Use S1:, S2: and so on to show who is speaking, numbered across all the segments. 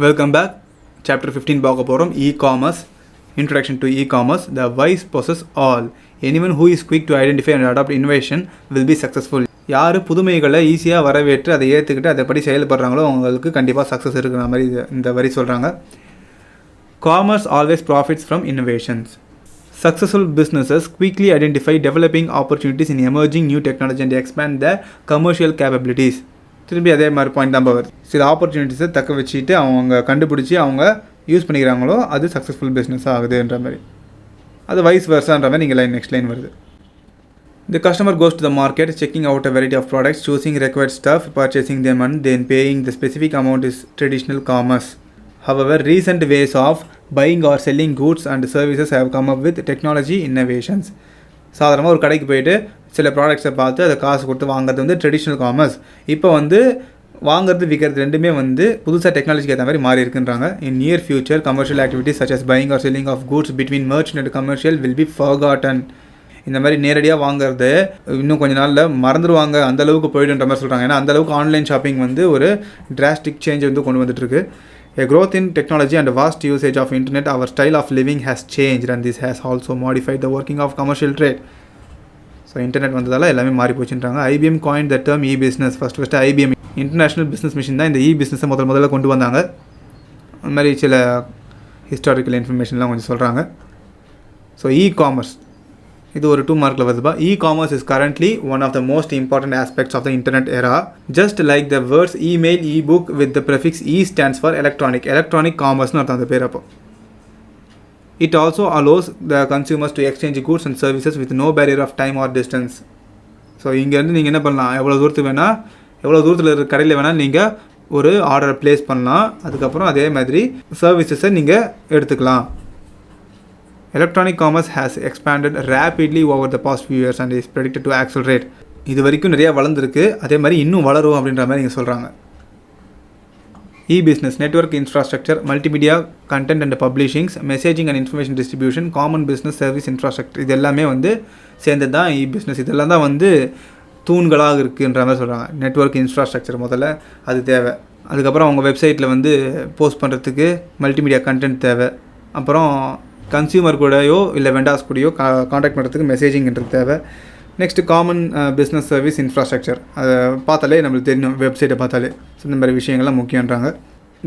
S1: Welcome back. Chapter 15 பார்க்க போகிறோம் e-commerce. Introduction to e-commerce. The wise possess all. Anyone who is quick to identify and adopt innovation will be successful. யார் புதுமைகளை ஈஸியாக வரவேற்று அதை ஏற்றுக்கிட்டு அதை படி செயல்படுறாங்களோ அவங்களுக்கு கண்டிப்பாக சக்ஸஸ் இருக்கிற மாதிரி இந்த வரி சொல்கிறாங்க. Commerce always profits from innovations. Successful businesses quickly identify developing opportunities in emerging new technology and expand their commercial capabilities. திரும்பி அதே மாதிரி பாயிண்ட் தான் வருது. சில ஆப்பர்ச்சுனிட்டிஸை தக்க வச்சுட்டு அவங்க கண்டுபிடிச்சி அவங்க யூஸ் பண்ணிக்கிறாங்களோ அது சக்ஸஸ்ஃபுல் பிஸ்னஸ் ஆகுதுன்ற மாதிரி. அது வைஸ் வெர்சான்ற மாதிரி நீங்கள் நெக்ஸ்ட் லைன் வருது. The customer goes to the market, checking out a variety of products, choosing required stuff, purchasing them and then paying the specific amount is traditional commerce. However, recent ways of buying or selling goods and services have come up with technology innovations. சாதாரணமாக ஒரு கடைக்கு போயிட்டு சில ப்ராடக்ட்ஸை பார்த்து அதை காசு கொடுத்து வாங்குறது வந்து ட்ரெடிஷ்னல் காமர்ஸ். இப்போ வந்து வாங்குறது விற்கிறது ரெண்டுமே வந்து புதுசாக டெக்னாலஜிக்கு ஏற்ற மாதிரி மாறி இருக்குன்றாங்க. In near future commercial activities such as buying or selling of goods between merchant and commercial will be forgotten. இந்த மாதிரி நேரடியாக வாங்குறது இன்னும் கொஞ்ச நாளில் மறந்துடுவாங்க, அந்தளவுக்கு போய்டுன்ற மாதிரி சொல்கிறாங்க. ஏன்னா அந்தளவுக்கு ஆன்லைன் ஷாப்பிங் வந்து ஒரு டிராஸ்டிக் சேஞ்ச் வந்து கொண்டு வந்துட்டுருக்கு. A growth in technology and vast usage of internet, our style of living has changed and this has also modified the working of commercial trade. So internet வந்ததால் எல்லாமே மாறி போச்சுன்றாங்க. IBM coined the term e-business. First IBM international business machine தான் இந்த இ-பிஸ்னஸை முதல்ல கொண்டு வந்தாங்க. அந்த மாதிரி சில ஹிஸ்டாரிக்கல் இன்ஃபர்மேஷன்லாம் கொஞ்சம் சொல்கிறாங்க. ஸோ இ-காமர்ஸ் இது ஒரு 2 மார்க்கில் வருதுப்பா. E commerce is currently one of the most important aspects of the internet era. Just like the words email, e book with the prefix e stands for electronic காமர்ஸ்னு அர்த்தம் அந்த பேர். அப்போ it also allows the consumers to exchange goods and services with no barrier of time or distance. So இங்கேருந்து நீங்கள் என்ன பண்ணலாம், எவ்வளோ தூரத்தில் இருக்கிற கடையில் வேணால் நீங்கள் ஒரு ஆர்டரை ப்ளேஸ் பண்ணலாம். அதுக்கப்புறம் அதே மாதிரி சர்வீசஸை நீங்கள் எடுத்துக்கலாம். Electronic commerce has expanded rapidly over the past few years and is predicted to accelerate. இது வரைக்கும் நிறையா வளர்ந்துருக்கு, அதே மாதிரி இன்னும் வளரும் அப்படின்ற மாதிரி இங்கே சொல்கிறாங்க. E-business, network infrastructure, multimedia, content and publishings, messaging and information distribution, common business service infrastructure, இது எல்லாமே வந்து சேர்ந்தது தான் e-business. இதெல்லாம் தான் வந்து தூண்களாக இருக்குன்ற மாதிரி சொல்கிறாங்க. நெட்வொர்க் இன்ஃப்ராஸ்ட்ரக்சர் முதல்ல அது தேவை. அதுக்கப்புறம் அவங்க வெப்சைட்டில் வந்து போஸ்ட் பண்ணுறதுக்கு மல்டிமீடியா கண்டென்ட் தேவை. அப்புறம் கன்சியூமர் கூடயோ இல்லை வெண்டார்ஸ் கூடயோ காண்டாக்ட் பண்ணுறதுக்கு மெசேஜிங்கிறது தேவை. Next common business service infrastructure, அதை பார்த்தாலே நம்மளுக்கு தெரியும், வெப்சைட்டை பார்த்தாலே. ஸோ இந்த மாதிரி விஷயங்கள்லாம் முக்கியன்றாங்க.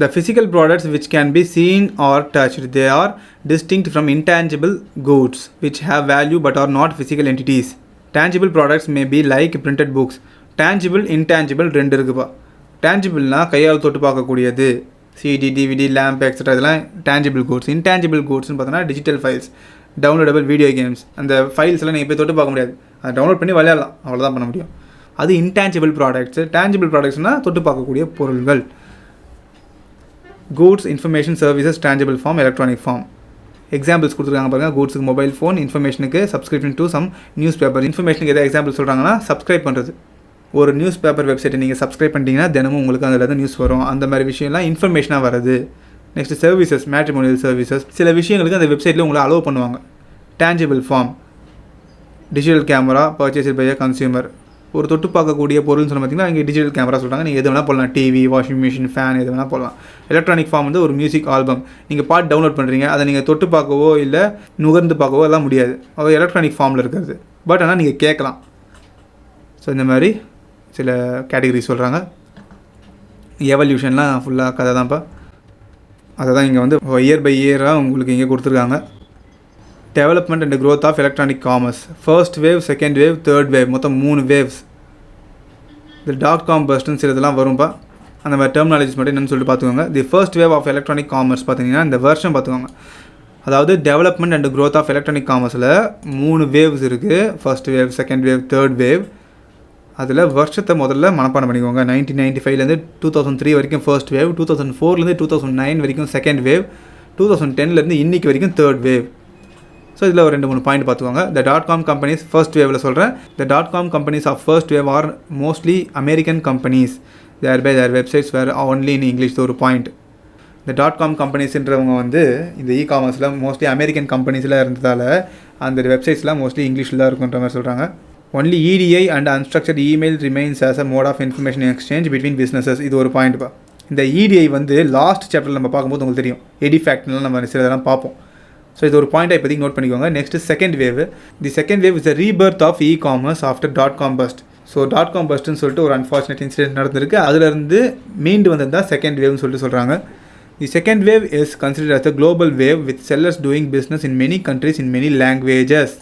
S1: The physical products which can be seen or touched, they are distinct from intangible goods which have value but are not physical entities. Tangible products may be like printed books. Tangible, intangible ரெண்டு இருக்குப்பா. டேஞ்சிபிள்னால் கையால் தொட்டு பார்க்கக்கூடியது, CD, DVD, lamp extra, இதெல்லாம் tangible goods. Intangible கூட்ஸ்னு பார்த்தோன்னா digital files, downloadable video games. அந்த ஃபைல்ஸ் எல்லாம் நீங்கள் போய் தொட்டு பார்க்க முடியாது, அதை டவுன்லோட் பண்ணி விளையாடலாம், அவ்வளோதான் பண்ண முடியும். அது இன்டான்ஜிபிள் ப்ராடக்ட்ஸு. டேஞ்சிபிள் ப்ராடக்ட்ஸ்னால் தொட்டு பார்க்கக்கூடிய பொருள்கள். Goods, information, services, tangible form, electronic form. Examples கொடுத்துருக்காங்க பாருங்கள். கூட்ஸுக்கு மொபைல் ஃபோன், இன்ஃபர்மேஷனுக்கு subscription to some newspaper. இன்ஃபர்மேஷனுக்கு எதாவது எக்ஸாம்பிள் சொல்கிறாங்கன்னா சப்ஸ்கிரைப் பண்ணுறது. ஒரு நியூஸ் பேப்பர் வெப்சைட்டை நீங்கள் சப்ஸ்கிரைப் பண்ணிட்டீங்கன்னா தினமும் உங்களுக்கு அதில் தான் நியூஸ் வரும். அந்த மாதிரி விஷயம்லாம் இன்ஃபர்மேஷனாக வருது. Next services, matrimonial services. சில விஷயங்களுக்கு அந்த வெப்சைட்டில் உங்களை அலோவ் பண்ணுவாங்க. Tangible form, digital camera purchase by consumer. ஒரு தொட்டு பார்க்கக்கூடிய பொருள்னு சொன்ன பார்த்தீங்கன்னா இங்கே டிஜிட்டல் கேமரா சொல்கிறாங்க. நீங்கள் எது வேணால் போடலாம், டிவி, வாஷிங் மிஷின், ஃபேன், எது வேணால் போடலாம். எலக்ட்ரானிக் ஃபார்ம் வந்து ஒரு மியூசிக் ஆல்பம். நீங்கள் பாட்டு டவுன்லோட் பண்ணுறீங்க, அதை நீங்கள் தொட்டு பார்க்கவோ இல்லை நுகர்ந்து பார்க்கவோ எல்லாம் முடியாது. அது எலக்ட்ரானிக் ஃபார்மில் இருக்கிறது. பட் ஆனால் நீங்கள் கேட்கலாம். ஸோ இந்த மாதிரி சில கேட்டகரி சொல்கிறாங்க. எவல்யூஷன்லாம் ஃபுல்லாக கதை தான்ப்பா. அதை தான் இங்கே வந்து இயர் பை இயராக உங்களுக்கு இங்கே கொடுத்துருக்காங்க. Development and growth of electronic commerce. First wave, second wave, third wave, மொத்தம் 3 வேவ்ஸ். இந்த .com பர்ஸ்ட்னு சில இதெல்லாம் வரும்பா. அந்த மாதிரி டெர்மினாலஜிஸ் மட்டும் என்னென்னு சொல்லிட்டு பார்த்துக்கோங்க. The first wave of electronic commerce பார்த்தீங்கன்னா இந்த வருஷம் பார்த்துக்கோங்க. அதாவது development and growth of electronic காமர்ஸில் 3 வேவ்ஸ் இருக்குது. First wave, second wave, third wave. அதில் வருஷத்தை முதல்ல மனப்பாடம் பண்ணிக்கோங்க. 1995லேருந்து 2003 வரைக்கும் ஃபர்ஸ்ட் வேவ், 2004லேருந்து 2009 வரைக்கும் செகண்ட் வேவ், 2010லேருந்து இன்றைக்கி வரைக்கும் தேர்ட் வேவ். ஸோ இதில் ஒரு 2-3 பாயிண்ட் பார்த்துக்கோங்க. த .com கம்பெனிஸ் ஃபர்ஸ்ட் வேவில் சொல்கிறேன். The .com companies of first wave are mostly American companies. Their by their websites were only in English. ஒரு பாயிண்ட். இந்த .com கம்பெனிஸ்ன்றவங்க வந்து இந்த இ-காமர்ஸில் மோஸ்ட்லி அமெரிக்கன் கம்பெனிஸில் இருந்ததால் அந்த வெப்சைட்ஸ்லாம் மோஸ்ட்லி இங்கிலீஷில் தான் இருக்குன்ற மாதிரி சொல்கிறாங்க. Only EDI and unstructured email remains as a mode of information exchange between businesses. இது ஒரு பாயிண்ட் பா. இந்த EDI வந்து லாஸ்ட் சாப்டரில் நம்ம பார்க்கும்போது உங்களுக்கு தெரியும், எடிஃபேக்ட்லாம் நம்ம சில இதெல்லாம் பார்ப்போம். ஸோ இது ஒரு பாயிண்ட்டை இப்போதைக்கு நோட் பண்ணிக்கோங்க. Next second wave. The second wave is the rebirth of e-commerce after .com bust. So .com பஸ்ட்னு சொல்லிட்டு ஒரு அன்ஃபார்ச்சுனேட் இன்சிடென்ட் நடந்திருக்கு. அதுலேருந்து மீண்டு வந்தது தான் செகண்ட் வேவ்னு சொல்லிட்டு சொல்கிறாங்க. The second wave is considered as the global wave with sellers doing business in many countries in many languages.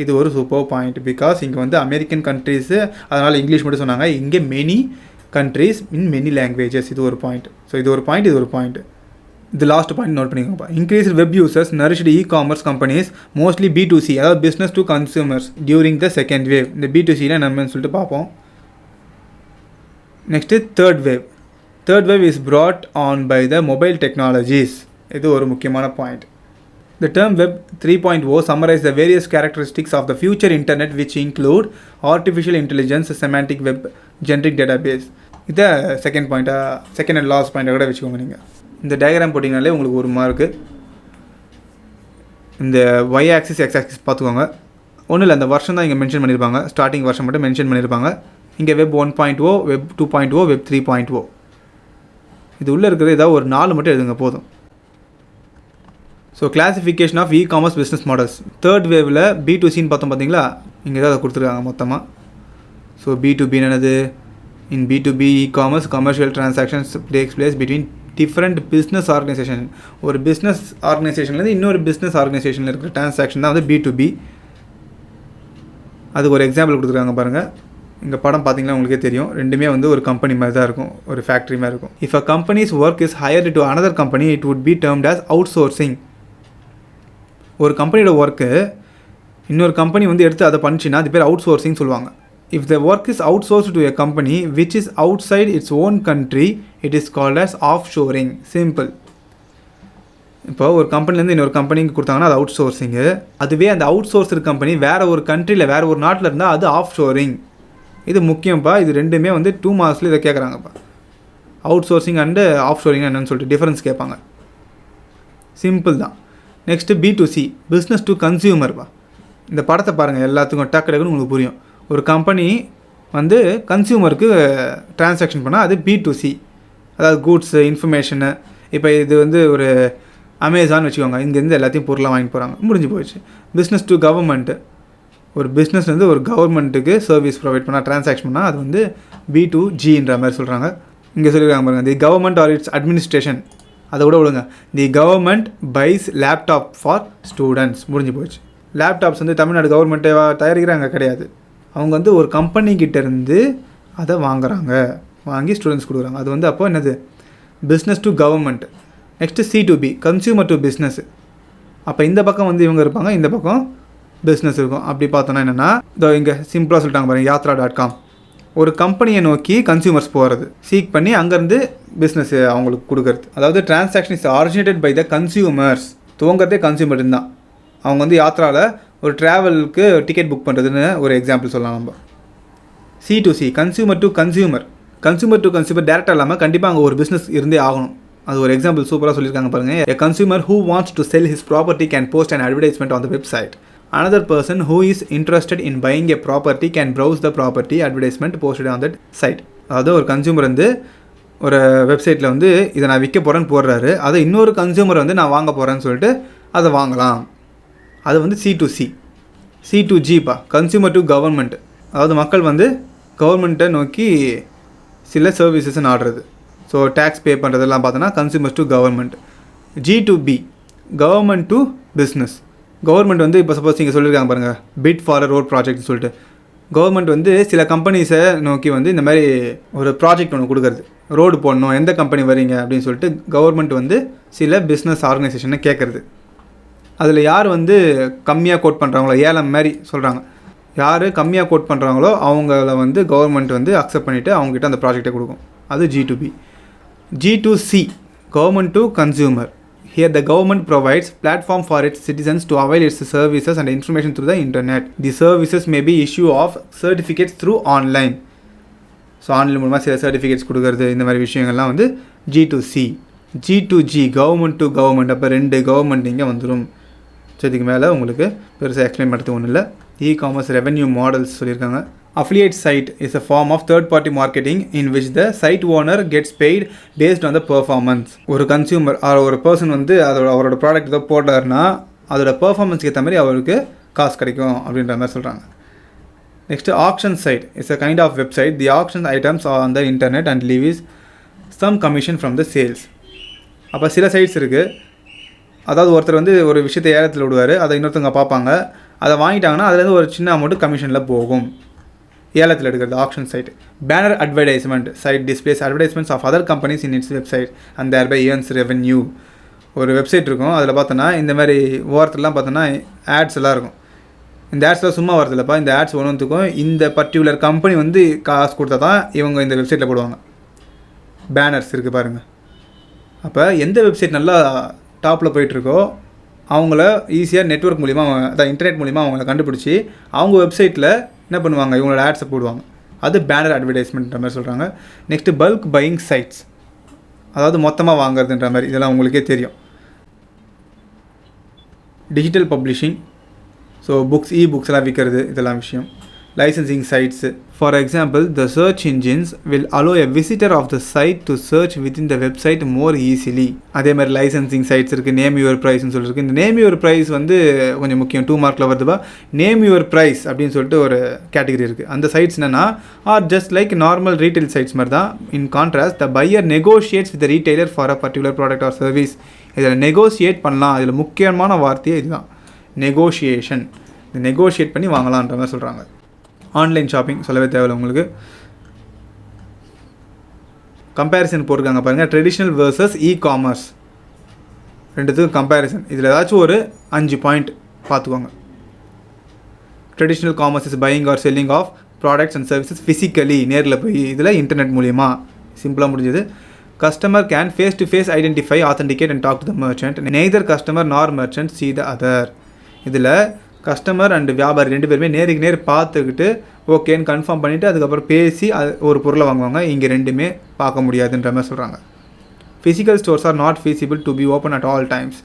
S1: இது ஒரு சூப்பர் பாயிண்ட். பிகாஸ் இங்கே வந்து அமெரிக்கன் கண்ட்ரீஸு, அதனால் இங்கிலீஷ் மட்டும் சொன்னாங்க. இங்கே many countries in many languages. இது ஒரு பாயிண்ட். ஸோ இது ஒரு பாயிண்ட், இது ஒரு பாயிண்ட். இது லாஸ்ட் பாயிண்ட் நோட் பண்ணிக்கோங்க. Increase web users nourished e commerce companies mostly B2C, அதாவது business to consumers during the second wave. இந்த B2Cயில் நம்மன்னு சொல்லிட்டு பார்ப்போம். Next third wave. Third wave is brought on by the mobile technologies. இது ஒரு முக்கியமான point. The term Web 3.0 summarizes the various characteristics of the future internet which include artificial intelligence, semantic web, generic database. இதை second பாயிண்ட்டாக, second and last பாயிண்ட்டாக கூட வச்சுக்கோங்க. நீங்கள் இந்த டயக்ராம் போட்டிங்கனாலே உங்களுக்கு ஒரு மார்க்கு. இந்த Y ஆக்சிஸ் X ஆக்சிஸ் பார்த்துக்கோங்க. ஒன்றும் இல்லை, அந்த வருஷம் தான் இங்கே மென்ஷன் பண்ணியிருப்பாங்க. ஸ்டார்டிங் வருஷம் மட்டும் மென்ஷன் பண்ணியிருப்பாங்க. இங்கே Web 1.0, Web 2.0, Web 3.0. இது உள்ளே இருக்கிறது ஏதாவது ஒரு 4 மட்டும் எழுதுங்க போதும். So classification of e commerce business models. Third வேவில் B2Cன்னு பார்த்தோம் பார்த்தீங்களா, இங்கே தான் அதை கொடுத்துருக்காங்க மொத்தமாக. ஸோ B2B என்னது? இன் B2B e-commerce commercial transactions takes place between different business organisation. ஒரு பிஸ்னஸ் ஆர்கனைசேஷன்லேருந்து இன்னொரு பிஸ்னஸ் ஆர்கனைசேஷனில் இருக்கிற டிரான்சாக்ஷன் தான் வந்து B2B. அதுக்கு ஒரு எக்ஸாம்பிள் கொடுத்துருக்காங்க பாருங்கள். இங்கே படம் பார்த்தீங்கன்னா உங்களுக்கே தெரியும், ரெண்டுமே வந்து ஒரு கம்பெனி மாதிரி தான் இருக்கும், ஒரு ஃபேக்ட்ரி மாதிரி இருக்கும். If a companies work is hired to another company it would be termed as out sourcing. ஒரு கம்பெனியோட ஒர்க்கு இன்னொரு கம்பெனி வந்து எடுத்து அதை பண்ணிச்சுன்னா அது பேர் அவுட் சோர்சிங் சொல்லுவாங்க. If the work is outsourced to a company which is outside its own country, it is called as offshoring. Simple. இப்போ ஒரு கம்பெனிலேருந்து இன்னொரு கம்பெனிக்கு கொடுத்தாங்கன்னா அது அவுட் சோர்சிங்கு. அதுவே அந்த அவுட் சோர்ஸர் கம்பெனி வேறு ஒரு கண்ட்ரியில் வேறு ஒரு நாட்டில் இருந்தால் அது ஆஃப் ஷோரிங். இது முக்கியம்ப்பா. இது ரெண்டுமே வந்து 2 மார்க்ஸில் இதை கேட்குறாங்கப்பா. Outsourcing and offshoring என்னன்னு சொல்லிட்டு டிஃப்ரென்ஸ் கேட்பாங்க. சிம்பிள் தான். நெக்ஸ்ட்டு B2C, பிஸ்னஸ் டு கன்சியூமர்ப்பா. இந்த படத்தை பாருங்கள், எல்லாத்துக்கும் டக்குன்னு உங்களுக்கு புரியும். ஒரு கம்பெனி வந்து கன்சியூமருக்கு டிரான்சாக்ஷன் பண்ணால் அது B2C, அதாவது கூட்ஸு, இன்ஃபர்மேஷனு. இப்போ இது வந்து ஒரு அமேசான் வச்சுக்கோங்க, இங்கேருந்து எல்லாத்தையும் பொருளாக வாங்கிட்டு போகிறாங்க, முடிஞ்சு போயிடுச்சு. பிஸ்னஸ் டு கவர்மெண்ட்டு, ஒரு பிஸ்னஸ் வந்து ஒரு கவர்மெண்ட்டுக்கு சர்வீஸ் ப்ரொவைட் பண்ணால் டிரான்சாக்ஷன் பண்ணால் அது வந்து B2Gன்ற மாதிரி சொல்கிறாங்க. இங்கே சொல்லியிருக்காங்க பாருங்கள், the government or its administration. அதை கூட விடுங்க, the government buys laptop for students, முடிஞ்சு போயிடுச்சு. லேப்டாப்ஸ் வந்து தமிழ்நாடு கவர்மெண்ட்டே தயாரிக்கிறாங்க கிடையாது. அவங்க வந்து ஒரு கம்பெனிக்கிட்டேருந்து அதை வாங்கி ஸ்டூடெண்ட்ஸ் கொடுக்குறாங்க. அது வந்து அப்போ என்னது? Business to government. Next C2B, consumer to business. அப்போ இந்த பக்கம் வந்து இவங்க இருப்பாங்க, இந்த பக்கம் பிஸ்னஸ் இருக்கும். அப்படி பார்த்தோன்னா என்னென்னா, இதோ இங்கே சிம்பிளாக சொல்லிட்டாங்க பாருங்கள், yatra.com. ஒரு கம்பெனியை நோக்கி கன்சியூமர்ஸ் போகிறது, சீக் பண்ணி அங்கேருந்து பிஸ்னஸ் அவங்களுக்கு கொடுக்குறது. அதாவது transaction is originated by the consumers. துவங்கிறதே கன்சியூமர் தான். அவங்க வந்து யாத்ராவில் ஒரு ட்ராவலுக்கு டிக்கெட் புக் பண்ணுறதுன்னு ஒரு எக்ஸாம்பிள் சொல்லலாம் நம்ம. C2C, consumer to consumer. Consumer to consumer டேரெக்டாக இல்லாமல் கண்டிப்பாக அங்கே ஒரு பிஸ்னஸ் இருந்தே ஆகணும். அது ஒரு எக்ஸாம்பிள் சூப்பராக சொல்லியிருக்காங்க பாருங்கள். A consumer who wants to sell his property can post an advertisement on the website. Another person who is interested in buying a property can browse the property advertisement posted on that site. அதாவது ஒரு consumer வந்து ஒரு வெப்சைட்டில் வந்து இதை நான் விற்க போகிறேன்னு போடுறாரு, அதை இன்னொரு கன்சியூமர் வந்து நான் வாங்க போகிறேன்னு சொல்லிட்டு அதை வாங்கலாம். அது வந்து C2C. C2Gப்பா, கன்சியூமர் டு கவர்மெண்ட். அதாவது மக்கள் வந்து கவர்மெண்ட்டை நோக்கி சில சர்வீசஸ் நாடுறது. ஸோ டேக்ஸ் பே பண்ணுறதெல்லாம் பார்த்தோன்னா consumers to government. G2B, government to business. Government வந்து இப்போ சப்போஸ் இங்கே சொல்லியிருக்காங்க பாருங்கள், பிட் ஃபார் அ ரோட் ப்ராஜெக்ட்னு சொல்லிட்டு. கவர்மெண்ட் வந்து சில கம்பெனிஸை நோக்கி வந்து இந்த மாதிரி ஒரு ப்ராஜெக்ட் ஒன்று கொடுக்குறது, ரோடு போடணும், எந்த கம்பெனி வரீங்க அப்படின்னு சொல்லிட்டு கவர்மெண்ட் வந்து சில பிஸ்னஸ் ஆர்கனைசேஷனை கேட்குறது. அதில் யார் வந்து கம்மியாக கோட் பண்ணுறாங்களோ, ஏலம் மாதிரி சொல்கிறாங்க, யார் கம்மியாக கோட் பண்ணுறாங்களோ அவங்கள வந்து கவர்மெண்ட் வந்து அக்செப்ட் பண்ணிவிட்டு அவங்ககிட்ட அந்த ப்ராஜெக்டை கொடுக்கும். அது G2B. G2C, government to consumer. Here the government provides platform for its citizens to avail its services and information through the internet. The services may be issue of certificates through online. So online மூலமாக சில certificates கொடுக்குறது, இந்த மாதிரி விஷயங்கள்லாம் வந்து G2C. G2G, government to government. அப்போ 2 government இங்கே வந்துடும். ஸோ இதுக்கு மேலே உங்களுக்கு பெருசாக எக்ஸ்பிளைன் பண்ணுறது ஒன்றும் இல்லை. இ-காமர்ஸ் ரெவென்யூ மாடல்ஸ் சொல்லியிருக்காங்க. Affiliate site is a form of third-party marketing in which the site owner gets paid based on the performance. ஒரு கன்சியூமர் ஒரு பர்சன் வந்து அவரோட ப்ராடக்ட் ஏதோ போட்டாருன்னா அதோட பெர்ஃபார்மன்ஸ்க்கு ஏற்ற மாதிரி அவருக்கு காசு கிடைக்கும் அப்படின்ற மாதிரி சொல்கிறாங்க. Next auction site is a kind of website. The auction items are on the internet and leaves some commission from the sales. அப்போ சில சைட்ஸ் இருக்குது, அதாவது ஒருத்தர் வந்து ஒரு விஷயத்தை ஏலத்தில் விடுவார், அதை இன்னொருத்தவங்க பார்ப்பாங்க, அதை வாங்கிட்டாங்கன்னா அதுலேருந்து ஒரு சின்ன அமௌண்ட்டு கமிஷனில் போகும். ஏலத்தில் எடுக்கிறது auction site. Banner advertisement site displays advertisements of other companies in its website and thereby earns revenue. ஒரு வெப்சைட் இருக்கும், அதில் பார்த்தோன்னா இந்த மாதிரி ஓரத்துலலாம் பார்த்தோன்னா ஆட்ஸ் எல்லாம் இருக்கும். இந்த ஆட்ஸ்லாம் சும்மா வரதில்லப்பா, இந்த ஆட்ஸ் ஒன்றுத்துக்கும் இந்த பர்டிகுலர் கம்பெனி வந்து காசு கொடுத்தா தான் இவங்க இந்த வெப்சைட்டில் போடுவாங்க. பேனர்ஸ் இருக்குது பாருங்கள். அப்போ எந்த வெப்சைட் நல்லா டாப்பில் போயிட்டுருக்கோ அவங்கள ஈஸியாக நெட்வொர்க் மூலிமா, அதான் இன்டர்நெட் மூலிமா அவங்கள கண்டுபிடிச்சி அவங்க வெப்சைட்டில் என்ன பண்ணுவாங்க, இவங்களோட ஆட்ஸை போடுவாங்க. அது பேனர் அட்வர்டைஸ்மெண்ட்ன்ற மாதிரி சொல்கிறாங்க. நெக்ஸ்ட்டு பல்க் பையிங் சைட்ஸ், அதாவது மொத்தமாக வாங்குறதுன்ற மாதிரி, இதெல்லாம் உங்களுக்கே தெரியும். டிஜிட்டல் பப்ளிஷிங், ஸோ புக்ஸ் புக்ஸ்லாம் விற்கிறது, இதெல்லாம் விஷயம். Licensing sites, for example the search engines will allow a visitor of the site to search within the website more easily. அதே மாதிரி லைசன்சிங் சைட்ஸ் இருக்குது. நேம் யுவர் ப்ரைஸ்ன்னு சொல்லியிருக்கு. இந்த நேம் யுவர் ப்ரைஸ் வந்து கொஞ்சம் முக்கியம், 2 மார்க்கில் வருதுப்பா. நேம் யுவர் ப்ரைஸ் அப்படின்னு சொல்லிட்டு ஒரு கேட்டகரி இருக்குது. அந்த சைட்ஸ் என்னென்னா are just like normal retail sites மாதிரி தான். In contrast the buyer negotiates with retailer for a particular product or service. இதில் நெகோஷியேட் பண்ணலாம், இதில் முக்கியமான வார்த்தையே இதுதான், நெகோஷியேஷன். இந்த நெகோஷியேட் பண்ணி வாங்கலான்ற மாதிரி சொல்கிறாங்க. ஆன்லைன் ஷாப்பிங் சொல்லவே தேவையில்லை உங்களுக்கு. கம்பேரிசன் போட்டிருக்காங்க பாருங்கள், ட்ரெடிஷ்னல் வேர்சஸ் காமர்ஸ், ரெண்டுத்துக்கும் கம்பேரிசன். இதில் ஏதாச்சும் ஒரு 5 பாயிண்ட் பார்த்துக்கோங்க. Traditional commerce is buying or selling of products and services physically, நேரில் போய், இதில் இன்டர்நெட் மூலிமா. சிம்பிளாக முடிஞ்சது. Customer can face to face identify authenticate and talk to the merchant. Neither customer nor merchant see the other. இதில் customer and வியாபாரி 2 பேருமே நேருக்கு நேர் பார்த்துக்கிட்டு ஓகேன்னு கன்ஃபார்ம் பண்ணிவிட்டு அதுக்கப்புறம் பேசி ஒரு பொருளை வாங்குவாங்க. இங்கே ரெண்டுமே பார்க்க முடியாதுன்ற மாதிரி சொல்கிறாங்க. Physical stores are not feasible to be open at all times.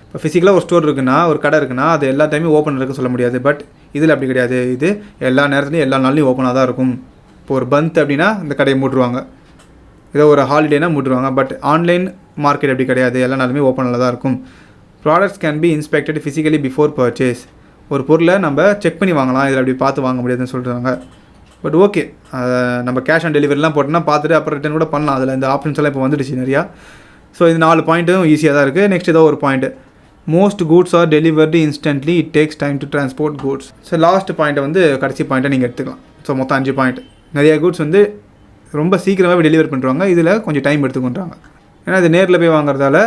S1: இப்போ ஃபிசிக்கலாக ஒரு ஸ்டோர் இருக்குன்னா, ஒரு கடை இருக்குன்னா, அது எல்லா டைமும் ஓப்பன் இருக்குன்னு சொல்ல முடியாது. பட் இதில் அப்படி கிடையாது, இது எல்லா நேரத்துலையும் எல்லா நாள்லையும் ஓப்பனாக தான் இருக்கும். இப்போ ஒரு பந்த் அப்படின்னா இந்த கடையை மூட்டுருவாங்க, ஏதோ ஒரு ஹாலிடேனா மூட்டுருவாங்க. பட் ஆன்லைன் மார்க்கெட் அப்படி கிடையாது, எல்லா நாளுமே ஓப்பனில் தான் இருக்கும். Products can be inspected physically before purchase. ஒரு பொருளை நம்ம செக் பண்ணி வாங்கலாம், இதில் அப்படி பார்த்து வாங்க முடியாதுன்னு சொல்கிறாங்க. பட் ஓகே, நம்ம கேஷ் ஆன் டெலிவரிலாம் போட்டோன்னா பார்த்துட்டு அப்புறம் ரிட்டன் கூட பண்ணலாம். அதில் இந்த ஆப்ஷன்ஸ் எல்லாம் இப்போ வந்துடுச்சு நிறையா. ஸோ இது 4 பாயிண்ட்டும் ஈஸியாக தான் இருக்குது. நெக்ஸ்ட் ஏதோ ஒரு point, most goods are delivered instantly, it takes time to transport goods. So last பாயிண்ட்டை வந்து கடைசி பாயிண்ட்டை நீங்கள் எடுத்துக்கலாம். ஸோ மொத்தம் 5 பாயிண்ட். நிறைய கூட்ஸ் வந்து ரொம்ப சீக்கிரமாகவே டெலிவர் பண்ணுறாங்க, இதில் கொஞ்சம் டைம் எடுத்துக்கொண்டாங்க. ஏன்னா இது நேரில் போய் வாங்குறதால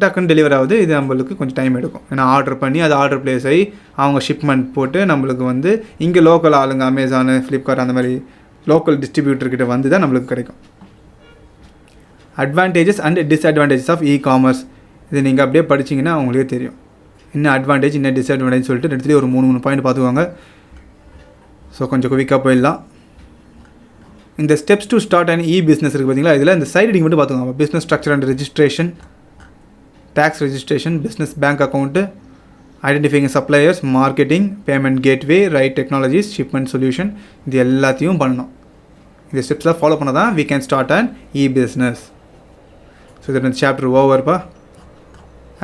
S1: டக்குன்னு டெலிவர் ஆகுது, இது நம்மளுக்கு கொஞ்சம் டைம் எடுக்கும். ஏன்னா ஆர்டர் பண்ணி அது ஆர்டர் ப்ளேஸ் ஆகி அவங்க ஷிப்மெண்ட் போட்டு நம்மளுக்கு வந்து இங்கே லோக்கல் ஆளுங்க அமேசானு, ஃப்ளிப்கார்ட் அந்த மாதிரி லோக்கல் டிஸ்ட்ரிபியூட்டர்கிட்ட வந்து தான் நம்மளுக்கு கிடைக்கும். Advantages and disadvantages of commerce, இது நீங்கள் அப்படியே படிச்சிங்கன்னா அவங்களுக்கே தெரியும் என்ன அட்வான்டேஜ் என்ன டிஸ்அட்வான்டேஜ் சொல்லிட்டு ரெண்டுத்துலேயும் ஒரு 3 பாயிண்ட் பார்த்துக்குவாங்க. ஸோ கொஞ்சம் குவிக்காக போயிடலாம். இந்த steps to start and business இருக்குது பார்த்தீங்களா, இதில் இந்த சைட் ஹெட்டிங் மட்டும் பார்த்துக்கோங்க. Business structure and registration, tax registration, business bank account, identifying suppliers, marketing, payment gateway, right technologies, shipment solution, இது எல்லாத்தையும் பண்ணணும். இந்த ஸ்டெப்ஸ்லாம் ஃபாலோ பண்ணால் தான் we can start an e-business. So இது சாப்டர் ஓவர்ப்பா.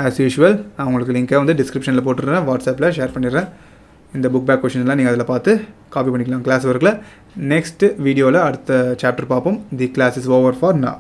S1: ஆஸ் யூஷுவல் நான் உங்களுக்கு லிங்க்கை வந்து டிஸ்கிரிப்ஷனில் போட்டுடுறேன், வாட்ஸ்அப்பில் ஷேர் பண்ணிடுறேன். இந்த புக் பேக் கொஷின்ஸ்லாம் நீங்கள் அதில் பார்த்து காப்பி பண்ணிக்கலாம் கிளாஸ் ஒர்க்கில். நெக்ஸ்ட் வீடியோவில் அடுத்த சாப்டர் பார்ப்போம். The class is over for now.